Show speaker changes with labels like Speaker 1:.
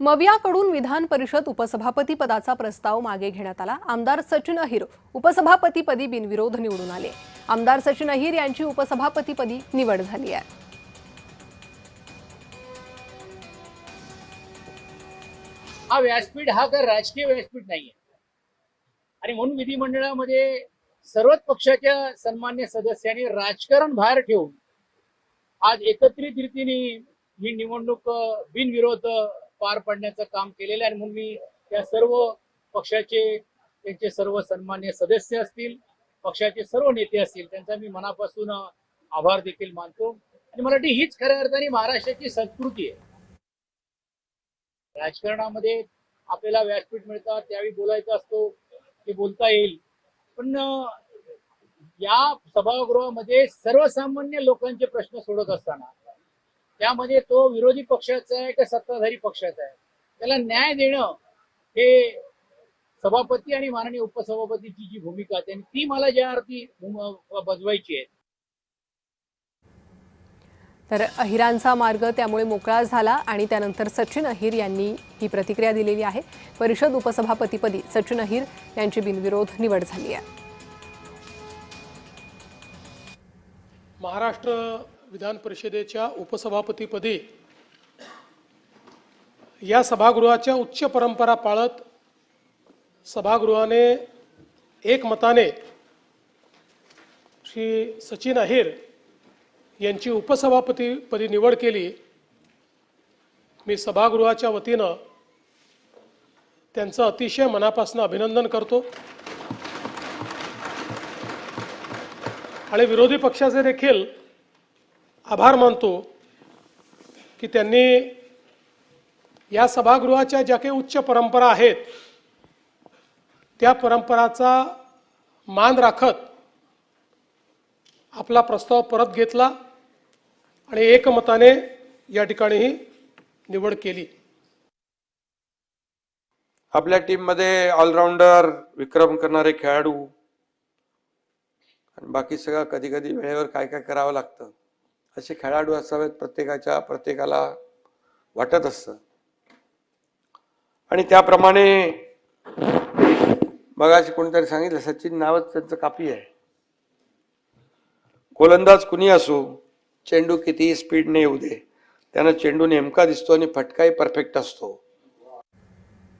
Speaker 1: मवियाकडून विधान परिषद उपसभापती पदाचा प्रस्ताव मागे घेण्यात आला। आमदार सचिन अहिर उपसभापतीपदी बिनविरोध निवडून आले। आमदार सचिन अहिर यांची उपसभापतीपदी निवड झाली आहे।
Speaker 2: हा व्यासपीठ हा तर राजकीय व्यासपीठ नाहीये आणि म्हणून विधिमंडळामध्ये सर्वच पक्षाच्या सन्मान्य सदस्यांनी राजकारण बाहेर ठेवून आज एकत्रित रीतीने ही निवडणूक बिनविरोध पार पाडण्याचं काम केलेलं आहे। म्हणून मी त्या सर्व पक्षाचे त्यांचे सर्व सन्मान्य सदस्य असतील, पक्षाचे सर्व नेते असतील, त्यांचा मी मनापासून आभार देखील मानतो आणि मला वाटतं हीच खऱ्या अर्थाने महाराष्ट्राची संस्कृती आहे। राजकारणामध्ये आपल्याला व्यासपीठ मिळतात, त्यावेळी बोलायचं असतो, ते बोलता येईल, पण या सभागृहामध्ये सर्वसामान्य लोकांचे प्रश्न सोडत असताना त्यामध्ये तो विरोधी पक्षाचा आहे का सत्ताधारी पक्षाचा आहे, त्याला न्याय देणं हे सभापती आणि माननीय उपसभापतीची जी भूमिका आहे ती मला ज्या अर्थी बजवायची आहे।
Speaker 1: तर अहिरांचा मार्ग त्यामुळे मोकळा झाला आणि त्यानंतर सचिन अहिर यांनी ही प्रतिक्रिया दिलेली आहे। परिषद उपसभापतीपदी सचिन अहिर यांची बिनविरोध निवड झाली आहे।
Speaker 3: महाराष्ट्र विधान परिषदेच्या उपसभापतीपदी या सभागृहाच्या उच्च परंपरा पाळत सभागृहाने एकमताने श्री सचिन अहिर यांची उपसभापतीपदी निवड केली। मी सभागृहाच्या वतीनं त्यांचं अतिशय मनापासून अभिनंदन करतो आणि विरोधी पक्षाचे देखील आभार मानतो की त्यांनी या सभागृहाच्या ज्या काही उच्च परंपरा आहेत त्या परंपराचा मान राखत आपला प्रस्ताव परत घेतला आणि एकमताने या ठिकाणी ही निवड केली।
Speaker 4: आपल्या टीम मध्ये ऑलराउंडर, विक्रम करणारे खेळाडू आणि बाकी सगळं कधी कधी वेळेवर काय काय करावं लागतं असे खेळाडू असावेत, प्रत्येकाला वाटत असतं आणि त्याप्रमाणे मगाशी कोणीतरी सांगितलं सचिन नावच त्यांचं कापी आहे। गोलंदाज कुणी असो, चेंडू कितीही स्पीडने येऊ दे, त्यानं चेंडू नेमका दिसतो आणि फटकाही परफेक्ट असतो।